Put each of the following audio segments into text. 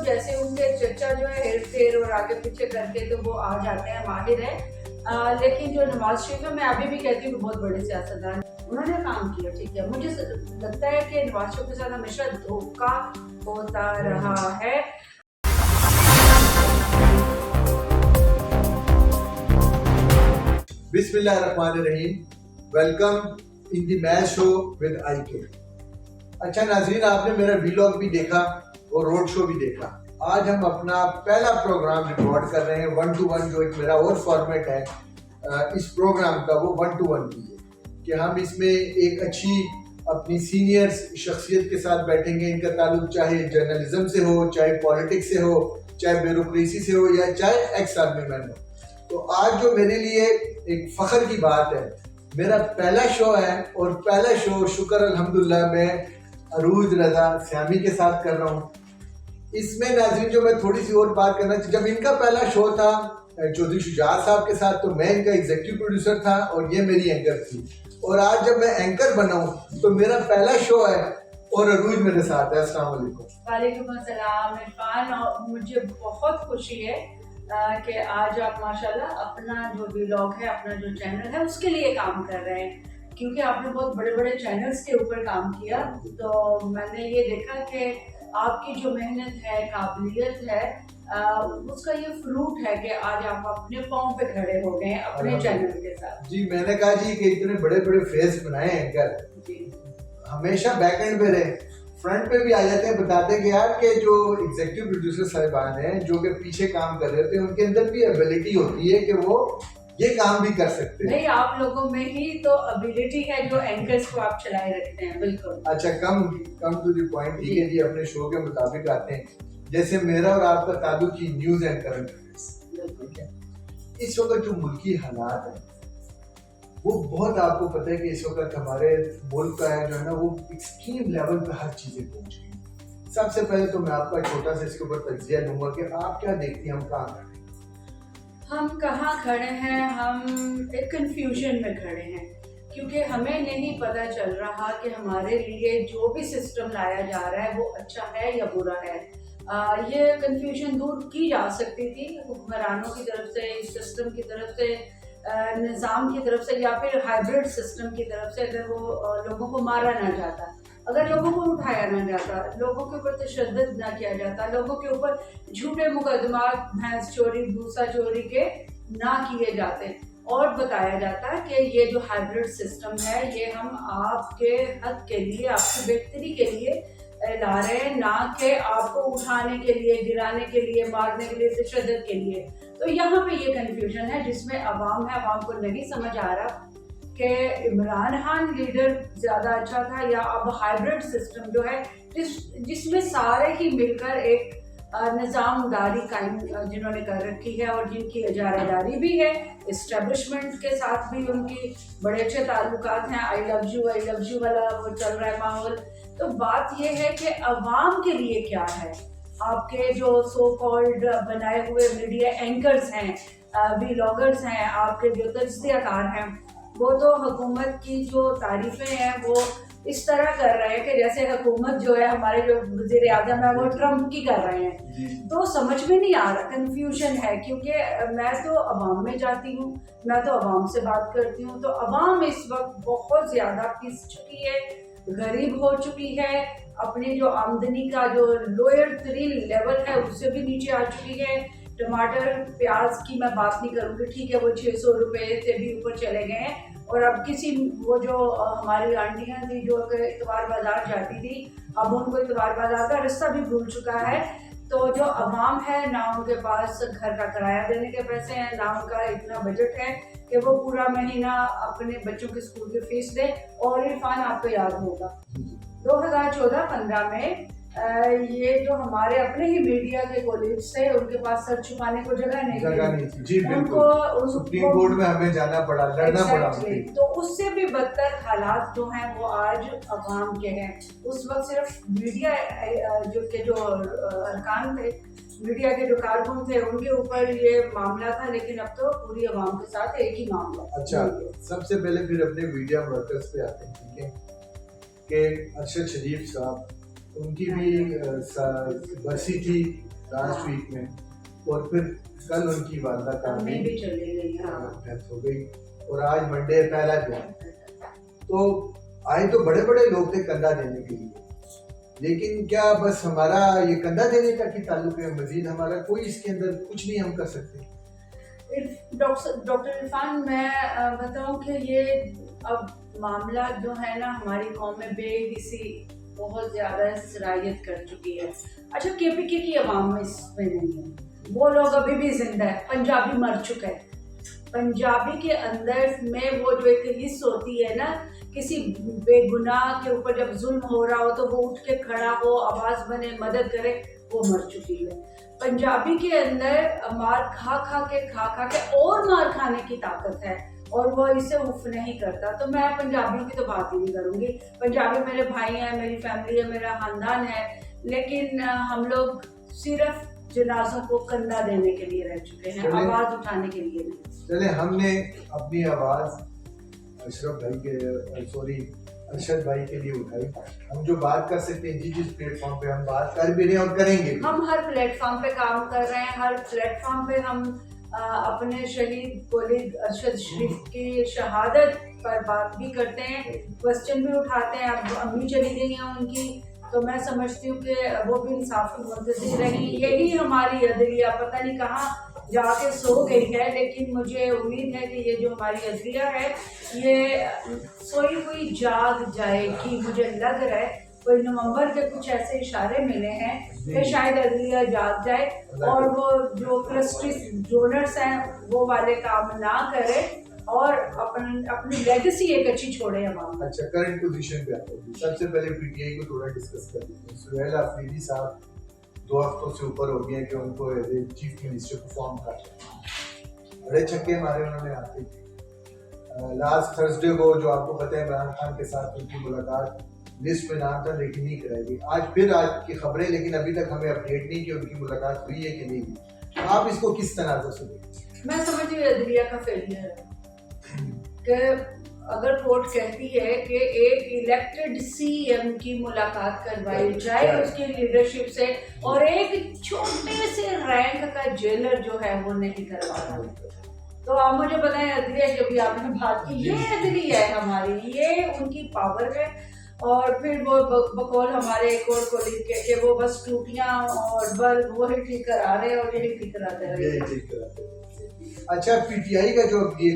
جیسے ان کے چچا جو ہے ہیر پھیر اور آگے پیچھے کر کے تو وہ آ جاتے ہیں، ماہر ہیں. لیکن جو نواز شریف ہے، میں ابھی بھی کہتی ہوں کہ بہت بڑے سیاستدان انہوں نے کام کیا، ٹھیک ہے. مجھے لگتا ہے کہ نواز شریف کے ساتھ ہمیشہ دھوکہ ہوتا رہا ہے. بسم اللہ الرحمن الرحیم. Welcome in the match show with I کے. اچھا ناظرین، آپ نے میرا ویلاگ بھی دیکھا اور روڈ شو بھی دیکھا. آج ہم اپنا پہلا پروگرام ریکارڈ کر رہے ہیں 1 to 1، جو ایک میرا اور فارمیٹ ہے اس پروگرام کا، وہ 1 to 1 کی ہے کہ ہم اس میں ایک اچھی اپنی سینئر شخصیت کے ساتھ بیٹھیں گے. ان کا تعلق چاہے جرنلزم سے ہو، چاہے پالیٹکس سے ہو، چاہے بیوروکریسی سے ہو، یا چاہے ایکس آرمی مین ہو. تو آج جو میرے لیے ایک فخر کی بات ہے، میرا پہلا شو ہے، اور پہلا شو شکر الحمدللہ میں عروج رضا سیامی کے ساتھ کر رہا ہوں. اس میں ناظرین جو میں تھوڑی سی اور بات کرنا چاہتا، جب ان کا پہلا شو تھا چودھری شجاعت صاحب کے ساتھ، تو میں ان کا ایگزیکٹو پروڈیوسر تھا اور یہ میری اینکر تھی. اور آج جب میں اینکر بنا ہوں تو میرا پہلا شو ہے اور عروج میرے ساتھ ہے. السلام علیکم. وعلیکم السلام عرفان. اور مجھے بہت خوشی ہے کہ آج آپ ماشاءاللہ اپنا جو ویلاگ ہے، اپنا جو چینل ہے، اس کے لیے کام کر رہے ہیں، کیونکہ آپ نے بہت بڑے بڑے چینلز کے اوپر کام کیا. تو میں نے یہ دیکھا کہ آپ کی جو محنت ہے، قابلیت ہے، اس کا یہ فروٹ ہے کہ آج آپ اپنے پاؤں پہ کھڑے ہو گئے ہیں اپنے چینل کے ساتھ. جی میں نے کہا جی کہ اتنے بڑے بڑے فیس بنائے ہیں اینکر، ہمیشہ بیک اینڈ پہ رہے، فرنٹ پہ بھی آ جاتے ہیں. بتاتے ہیں کہ یار کہ جو ایگزیکٹو پروڈیوسر صاحبان ہیں جو کہ پیچھے کام کر رہے ہوتے ہیں، ان کے اندر بھی ایبلٹی ہوتی ہے کہ وہ یہ کام بھی کر سکتے ہیں. نہیں، آپ لوگوں میں ہی تو ابیلٹی ہے جو اینکرز کو آپ چلائے رکھتے ہیں. بالکل. اچھا، کم ٹو دی پوائنٹ. ٹھیک ہے جی، اپنے شو کے مطابق آتے ہیں. جیسے میرا اور آپ کا تعلق ہی نیوز اینڈ کرنٹ افیئرس. اس وقت جو ملکی حالات ہیں وہ بہت، آپ کو پتہ ہے کہ اس وقت ہمارے ملک کا ہے جو ہے نا، وہ ایکسٹریم لیول پہ ہر چیزیں پہنچ گئی. سب سے پہلے تو میں آپ کا چھوٹا سا اس کے اوپر تجزیہ دوں گا کہ آپ کیا دیکھتی ہیں ہم کہاں کھڑے ہیں؟ ہم کہاں کھڑے ہیں؟ ہم ایک کنفیوژن میں کھڑے ہیں، کیونکہ ہمیں نہیں پتہ چل رہا کہ ہمارے لیے جو بھی سسٹم لایا جا رہا ہے وہ اچھا ہے یا برا ہے. یہ کنفیوژن دور کی جا سکتی تھی حکمرانوں کی طرف سے، سسٹم کی طرف سے، نظام کی طرف سے، یا پھر ہائیبرڈ سسٹم کی طرف سے. اگر وہ لوگوں کو مارا نہ جاتا، اگر لوگوں کو اٹھایا نہ جاتا، لوگوں کے اوپر تشدد نہ کیا جاتا، لوگوں کے اوپر جھوٹے مقدمات بھینس چوری بھوسا چوری کے نہ کیے جاتے، اور بتایا جاتا کہ یہ جو ہائیبرڈ سسٹم ہے یہ ہم آپ کے حق کے لیے، آپ کی بہتری کے لیے لا رہے ہیں، نہ کہ آپ کو اٹھانے کے لیے، گرانے کے لیے، مارنے کے لیے، تشدد کے لیے. تو یہاں پہ یہ کنفیوژن ہے جس میں عوام ہے. عوام کو نہیں سمجھ آ رہا کہ عمران خان لیڈر زیادہ اچھا تھا یا اب ہائیبرڈ سسٹم جو ہے جس میں سارے ہی مل کر ایک نظام داری قائم جنہوں نے کر رکھی ہے، اور جن کی اجارہ داری بھی ہے، اسٹیبلشمنٹ کے ساتھ بھی ان کی بڑے اچھے تعلقات ہیں. آئی لو یو والا وہ چل رہا ہے ماحول. تو بات یہ ہے کہ عوام کے لیے کیا ہے. آپ کے جو سو کالڈ بنائے ہوئے میڈیا اینکرز ہیں، ویلاگرز ہیں، آپ کے جو تجزیہ کار ہیں، وہ تو حکومت کی جو تعریفیں ہیں وہ اس طرح کر رہے ہیں کہ جیسے حکومت جو ہے، ہمارے جو وزیر اعظم ہے وہ ٹرمپ کی کر رہے ہیں. تو سمجھ میں نہیں آ رہا، کنفیوژن ہے. کیونکہ میں تو عوام میں جاتی ہوں، میں تو عوام سے بات کرتی ہوں، تو عوام اس وقت بہت زیادہ پس چکی ہے، غریب ہو چکی ہے، اپنی جو آمدنی کا جو لوئر ترین لیول ہے اس سے بھی نیچے آ چکی ہے. ٹماٹر پیاز کی میں بات نہیں کروں گی، ٹھیک ہے وہ 600 روپے سے بھی اوپر چلے گئے ہیں. اور اب کسی وہ جو ہماری آنٹیاں تھیں جو کہ اتوار بازار جاتی تھی، اب ان کو اتوار بازار کا رستہ بھی بھول چکا ہے. تو جو عوام ہے، نہ ان کے پاس گھر کا کرایہ دینے کے پیسے ہیں، نہ ان کا اتنا بجٹ ہے کہ وہ پورا مہینہ اپنے بچوں کے اسکول کی فیس دے. اور عرفان، آپ کو یاد ہوگا 2014-15 میں یہ جو ہمارے اپنے ہی میڈیا کے کولیگز تھے، ان کے پاس سر چھپانے کو جگہ نہیں تھی. جی بالکل، سپریم کورٹ میں ہمیں جانا پڑا، لڑنا پڑا. تو اس سے بھی بدتر حالات جو ہیں وہ آج عوام کے ہیں. اس وقت صرف میڈیا جو ارکان تھے، میڈیا کے جو کارکن تھے، ان کے اوپر یہ معاملہ تھا، لیکن اب تو پوری عوام کے ساتھ ایک ہی معاملہ. اچھا، سب سے پہلے پھر اپنے میڈیا ورکرز پہ آتے ہیں. ٹھیک ہے کہ ارشد شریف صاحب، ان کی بھی برسی تھی لاسٹ ویک میں, اور پھر کل ان کی والدہ کا بھی چلی گئی, ڈیتھ ہو گئی, اور آج منڈے پہلا دن. تو آئے تو بڑے بڑے لوگ تھے کندھا دینے کے لیے, لیکن کیا بس ہمارا یہ کندھا دینے تک ہی تعلق ہے, مزید ہمارا کوئی اس کے اندر کچھ نہیں ہم کر سکتے؟ ڈاکٹر عرفان, میں بتاؤں کہ یہ اب معاملہ جو ہے نا ہماری قوم میں بے حسی بہت زیادہ سرایت کر چکی ہے. اچھا کے پی کے کی عوام میں اس میں نہیں ہے, وہ لوگ ابھی بھی زندہ ہے. پنجابی مر چکا ہے. پنجابی کے اندر میں وہ جو ایک حص ہوتی ہے نا, کسی بے گناہ کے اوپر جب ظلم ہو رہا ہو تو وہ اٹھ کے کھڑا ہو, آواز بنے, مدد کرے, وہ مر چکی ہے. پنجابی کے اندر مار کھا کے اور مار کھانے کی طاقت ہے, اور وہ اسے اف نہیں کرتا. تو میں پنجابیوں کی تو بات ہی نہیں کروں گی. پنجابی میرے بھائی ہیں, میری فیملی ہے, میرا خاندان ہے, لیکن ہم لوگ صرف جنازوں کو کندھا دینے کے لیے رہ چکے ہیں, آواز اٹھانے کے لیے نہیں. چلے ہم نے اپنی آواز اشرف بھائی کے ارشد بھائی کے لیے اٹھائی. ہم جو بات کر سکتے ہیں جس پلیٹ فارم پہ ہم بات کر بھی رہے ہیں اور کریں گے. ہم ہر پلیٹ فارم پہ کام کر رہے ہیں. ہر پلیٹ فارم پہ ہم اپنے شہید والد ارشد شریف کی شہادت پر بات بھی کرتے ہیں, کوسچن بھی اٹھاتے ہیں. اب امی چلی گئی ہیں ان کی, تو میں سمجھتی ہوں کہ وہ بھی انصاف کی منتظر رہیں. یہی ہماری عدلیہ پتہ نہیں کہاں جا کے سو گئی ہے, لیکن مجھے امید ہے کہ یہ جو ہماری عدلیہ ہے یہ سوئی ہوئی جاگ جائے گی. مجھے لگ رہا ہے کوئی نومبر کے کچھ ایسے اشارے ملے ہیں کہ شاید عدلیہ جاگ جائے اور وہ جو ٹرسٹی ڈونرس ہیں وہ والے کام نہ کرے اور اپنی لیگیسی ایک اچھی چھوڑے عوام. اچھا, کرنٹ پوزیشن پہ آتے ہیں. سب سے پہلے پی ٹی آئی کو تھوڑا ڈسکس کر لیتے ہیں. سہیل آفریدی صاحب 2 ہفتوں سے اوپر ہو گیا کہ ان کو ایز اے چیف منسٹر کو فارم کر لیا. بڑے چھکے مارے انہوں نے آتے. لاسٹ تھرسڈے کو جو آپ کو پتہ ہے عمران خان کے ساتھ ان کی ملاقات لسٹ میں نام تھا لیکن نہیں کرائی گئی. آج کی خبریں, لیکن ابھی تک ہمیں اپڈیٹ نہیں کہ ان کی ملاقات ہوئی ہے کہ نہیں ہوئی. آپ اس کو کس تناظر سے دیکھیں؟ میں سمجھتی ہوں عدلیہ کا فیلئر ہے کہ اگر کورٹ کہتی ہے کہ ایک الیکٹڈ سی ایم کی ملاقات کروائی جائے اس کی لیڈرشپ سے, اور ایک چھوٹے سے رینک کا جیلر جو ہے وہ نہیں کروانا, تو آپ مجھے بتائیں عدلیہ, جو بھی آپ نے بات کی, یہ عدلیہ ہے ہماری, یہ ان کی پاور ہے. اور پھر وہ بقول ہمارے ایک اور کولیگ کے کہ وہ بس ٹوٹیاں اور بلب وہی ٹھیک کرا رہے ہیں اور یہی ٹھیک کراتے رہے. اچھا, پی ٹی آئی کا جو یہ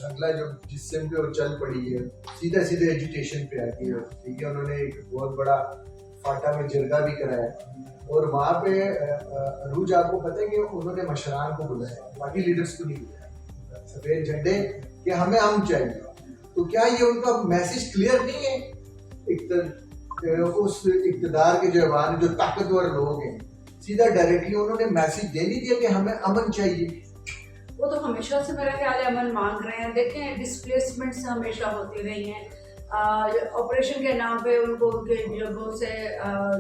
اگلا جو جس سے وہ چل پڑی ہے سیدھے ایجوکیشن پہ آتی ہے. ٹھیک ہے, انہوں نے ایک بہت بڑا فاٹا میں جرگہ بھی کرایا, اور وہاں پہ عروج آپ کو پتہ ہے کہ انہوں نے مشران کو بلایا, باقی لیڈرس کو نہیں بلایا. سفید جھنڈے کہ ہمیں ہم چاہیے. تو کیا یہ ان کا میسج کلیئر نہیں ہے؟ اس اقتدار کے جو ایوان جو طاقتور لوگ ہیں, سیدھا ڈائریکٹلی انہوں نے میسج دے نہیں دیا کہ ہمیں امن چاہیے. وہ تو ہمیشہ سے میرا خیال ہے امن مانگ رہے ہیں. دیکھیں ڈسپلیسمنٹس ہمیشہ ہوتی رہی ہیں. آپریشن کے نام پہ ان کو ان کے جگہوں سے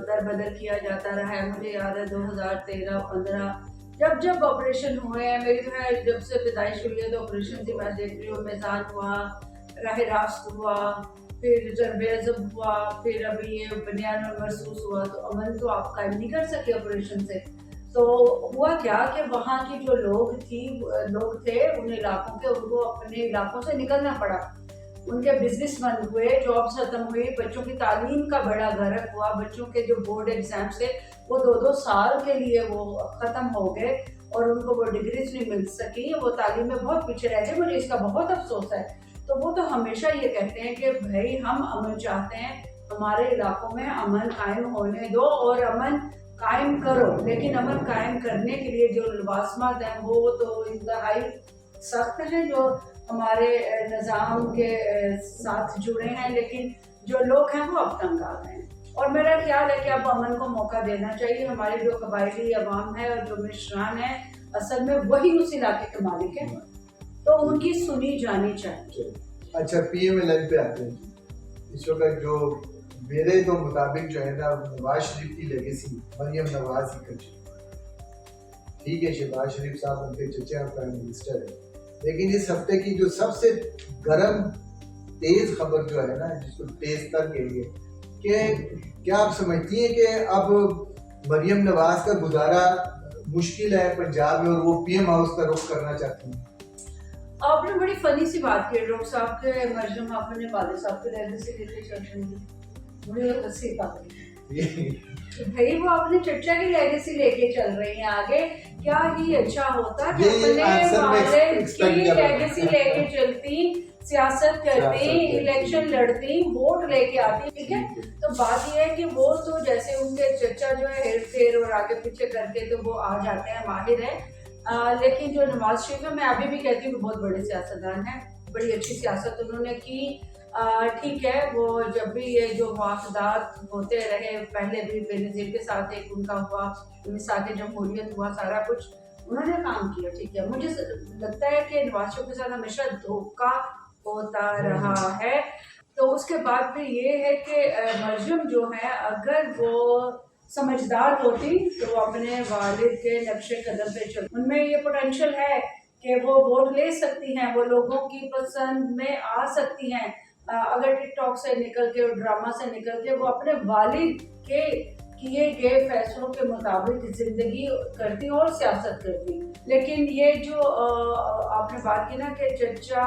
در بدر کیا جاتا رہا ہے. مجھے یاد ہے 2013-15 جب آپریشن ہوئے ہیں, میری جو ہے جب سے پیدائش ہوئی ہے تو آپریشن کی میں دیکھ رہی ہوں. میزان ہوا, راہ راست ہوا, پھر ضرب عضب ہوا, پھر ابھی یہ بنیان محسوس ہوا. تو امن تو آپ قائم نہیں کر سکے آپریشن سے. تو ہوا کیا کہ وہاں کی جو لوگ تھے ان علاقوں کے, ان کو اپنے علاقوں سے نکلنا پڑا. ان کے بزنس بند ہوئے, جابس ختم ہوئی, بچوں کی تعلیم کا بڑا غرق ہوا. بچوں کے جو بورڈ ایگزامس تھے وہ 2-2 سال کے لیے وہ ختم ہو گئے اور ان کو وہ ڈگریز نہیں مل سکی. وہ تعلیم میں بہت پیچھے رہ گئے. مجھے اس کا بہت افسوس ہے. تو وہ تو ہمیشہ یہ کہتے ہیں کہ بھائی ہم امن چاہتے ہیں, ہمارے علاقوں میں امن قائم ہونے دو اور امن قائم کرو. لیکن امن قائم کرنے کے لیے جو لوازمات ہیں وہ تو انتہائی سخت ہیں جو ہمارے نظام کے ساتھ جڑے ہیں. لیکن جو لوگ ہیں وہ اب تنگ آ گئے ہیں, اور میرا خیال ہے کہ اب امن کو موقع دینا چاہیے. ہمارے جو قبائلی عوام ہے اور جو مشران ہیں اصل میں وہی اس علاقے کے مالک ہیں, تو ان کی سنی جانی چاہیے. اچھا, پی ایم ایل این پہ آتے ہیں. اس وقت جو میرے تو مطابق جو ہے نا نواز شریف کی لیگیسی مریم نواز ہی کر چکی. ٹھیک ہے, شہباز شریف صاحب ان کے چچے اور پرائم منسٹر ہیں, لیکن اس ہفتے کی جو سب سے گرم تیز خبر جو ہے نا, جس کو تیز تر کہیں گے, کہ کیا آپ سمجھتی ہیں کہ اب مریم نواز کا گزارا مشکل ہے پنجاب میں اور وہ پی ایم ہاؤس کا رخ کرنا چاہتی ہیں. آپ نے بڑی فنی سی بات کی ڈاکٹر صاحب کے مریم اپنے والد صاحب کے لہجے سے لے کے چل رہی ہیں. بڑی ہنسی بات ہے بھائی, وہ اپنے چچا کی لیگیسی لے کے چل رہی ہیں آگے. کیا ہی اچھا ہوتا کہ اپنے والد کی لیگیسی لے کے چلتی, سیاست کرتی, الیکشن لڑتی, ووٹ لے کے آتی. ٹھیک ہے, تو بات یہ ہے کہ وہ تو جیسے ان کے چچا جو ہے ہیر پھیر اور آگے پیچھے کر کے تو وہ آ جاتے ہیں, ماہر ہیں. لیکن جو نواز شریف ہے, میں ابھی بھی کہتی ہوں کہ بہت بڑے سیاستدان ہیں, بڑی اچھی سیاست انہوں نے کی. ٹھیک ہے, وہ جب بھی یہ جو مواخذات ہوتے رہے, پہلے بھی بے نظیر کے ساتھ ایک ان کا ہوا, ساتھ جمہوریت ہوا, سارا کچھ انہوں نے کام کیا. ٹھیک ہے, مجھے لگتا ہے کہ نواز شریف کے ساتھ ہمیشہ دھوکہ ہوتا رہا ہے. تو اس کے بعد پھر یہ ہے کہ مریم جو ہے اگر وہ سمجھدار ہوتی تو وہ اپنے والد کے نقش قدم پہ چل, ان میں یہ پوٹینشیل ہے کہ وہ ووٹ لے سکتی ہیں, وہ لوگوں کی پسند میں آ سکتی ہیں. اگر ٹک ٹاک سے نکل کے اور ڈرامہ سے نکل کے وہ اپنے والد کے کیے گئے فیصلوں کے مطابق زندگی کرتی اور سیاست کرتی. لیکن یہ جو آپ نے بات کی نا کہ چچا,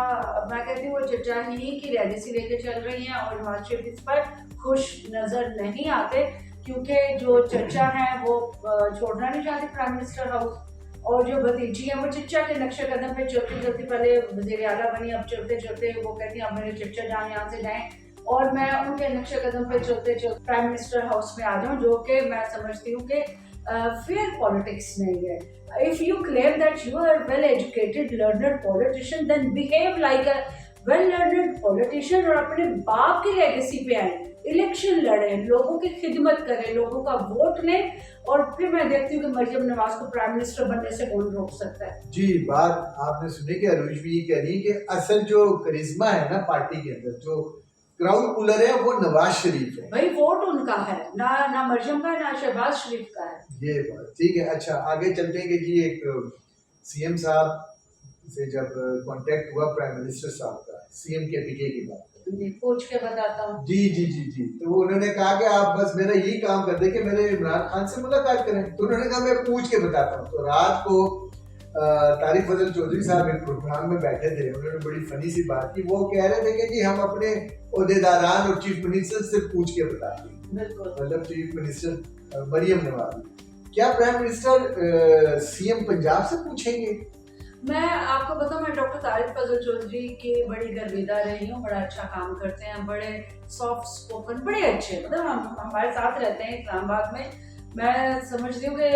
میں کہتی ہوں وہ چچا ہی کی لیگیسی لے کے چل رہی ہیں اور نواز شریف اس پر خوش نظر نہیں آتے, کیونکہ جو چچا ہیں وہ چھوڑنا نہیں چاہتے پرائم منسٹر ہاؤس, اور جو بھتیجی ہیں وہ چچا کے نقش قدم پہ چلتی چلتی پہلے وزیر اعلیٰ بنی, اب چلتے چلتے وہ کہتی ہیں اب میرے چچا جان یہاں سے جائیں اور میں ان کے نقش قدم پہ چلتے چلتے پرائم منسٹر ہاؤس میں آ جاؤں, جو کہ میں سمجھتی ہوں کہ فیئر پالیٹکس نہیں ہے. If you claim that you are well educated, learned politician, then behave like a well learned politician اور اپنے باپ کی لیگیسی پہ آئیں, الیکشن لڑیں, لوگوں کی خدمت کریں, لوگوں کا ووٹ لیں, اور پھر میں دیکھتی ہوں کہ مریم نواز کو پرائم منسٹر بننے سے کون روک سکتا ہے. جی, بات آپ نے سنی کہ عروج بھی یہ کہہ رہی کہ اصل جو کرزما ہے نا پارٹی کے اندر, جو کراؤڈ پولر ہے وہ نواز شریف ہے. بھائی ووٹ ان کا ہے, نہ مریم کا نہ شہباز شریف کا ہے. یہ بات ٹھیک ہے. اچھا آگے چلتے ہیں کہ جی ایک سی ایم صاحب سے جب کانٹیکٹ ہوا پرائم منسٹر صاحب کا, سی ایم کے پی کے کی بات جی پوچھ کے بتاتا ہوں. جی جی جی جی تو انہوں نے کہا کہ آپ بس میرا یہی کام کر دیں کہ میرے عمران خان سے ملاقات کریں. تو انہوں نے کہا میں پوچھ کے بتاتا ہوں. تو رات کو طارق فضل چودھری صاحب ایک پروگرام میں بیٹھے تھے, انہوں نے بڑی فنی سی بات کی. وہ کہہ رہے تھے کہ جی ہم اپنے عہدیداران اور چیف منسٹر سے پوچھ کے بتاتے ہیں. بالکل, مطلب چیف منسٹر مریم نواز, کیا prime minister C M Punjab سے پوچھیں گے؟ میں آپ کو بتاؤں, میں ڈاکٹر طارق فضل چودھری کی بڑی گرویدہ رہی ہوں, بڑا اچھا کام کرتے ہیں, بڑے سافٹ اسپوکن, بڑے اچھے, مطلب ہمارے ساتھ رہتے ہیں اسلام آباد میں. میں سمجھتی ہوں کہ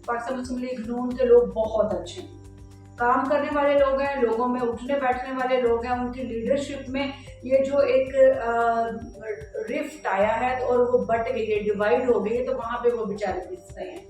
پاکستان مسلم لیگ نون کے لوگ بہت اچھے ہیں, کام کرنے والے لوگ ہیں, لوگوں میں اٹھنے بیٹھنے والے لوگ ہیں. ان کی لیڈرشپ میں یہ جو ایک رفٹ آیا ہے اور وہ بٹ گئی ہے, ڈیوائڈ ہو گئی ہے, تو وہاں پہ وہ بیچارے پس رہے ہیں.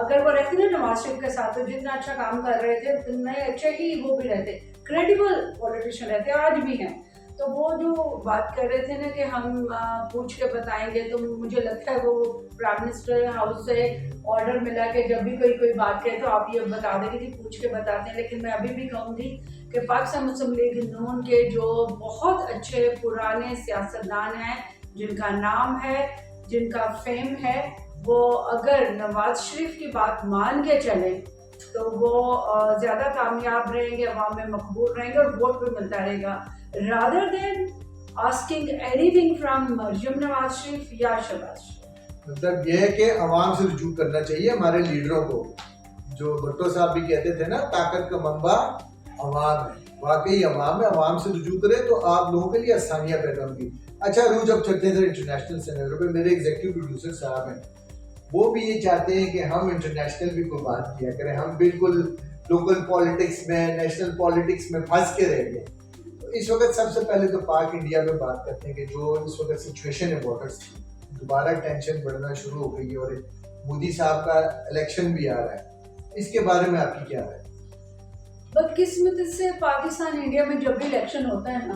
اگر وہ رہتے نا نواز شریف کے ساتھ, تو جتنا اچھا کام کر رہے تھے اتنے اچھے ہی وہ بھی رہتے, کریڈیبل پولیٹیشین رہتے, آج بھی ہیں. تو وہ جو بات کر رہے تھے نا کہ ہم پوچھ کے بتائیں گے, تو مجھے لگتا ہے وہ پرائم منسٹر ہاؤس سے آرڈر ملا کہ جب بھی کوئی بات کہے تو آپ یہ بتا دیں کہ پوچھ کے بتاتے ہیں. لیکن میں ابھی بھی کہوں گی کہ پاکستان مسلم لیگ نون کے جو بہت اچھے پرانے سیاستدان ہیں, جن کا نام ہے, جن کا فیم ہے, وہ اگر نواز شریف کی بات مان کے چلیں تو وہ زیادہ کامیاب رہیں گے, عوام میں مقبول رہیں گے اور ووٹ بھی ملتا رہے گا, rather than asking anything from Maryam Nawaz Sharif یا شہباز شریف. مطلب یہ ہے کہ عوام سے رجوع کرنا چاہیے ہمارے لیڈروں کو. جو بھٹو صاحب بھی کہتے تھے نا طاقت کا منبع عوام ہے, واقعی عوام ہے, عوام سے رجوع کرے تو آپ لوگوں کے لیے آسانیاں پیدا ہوں گی. اچھا روح جب چلتے تھے انٹرنیشنل سینیرو پہ, میرے ایگزیکٹو پروڈیوسر صاحب ہیں, وہ بھی یہ چاہتے ہیں کہ ہم انٹرنیشنل بھی کوئی بات کیا کریں, ہم بالکل لوکل پالیٹکس میں, نیشنل پالیٹکس میں پھنس کے رہ گئے. اس وقت سب سے پہلے تو پاک انڈیا میں بات کرتے ہیں کہ جو اس وقت سچویشن ہے بارڈرز کی, دوبارہ ٹینشن بڑھنا شروع ہو گئی ہے, اور مودی صاحب کا الیکشن بھی آ رہا ہے. اس کے بارے میں آپ کی کیا رائے؟ بدقسمتی سے پاکستان انڈیا میں جب بھی الیکشن ہوتا ہے نا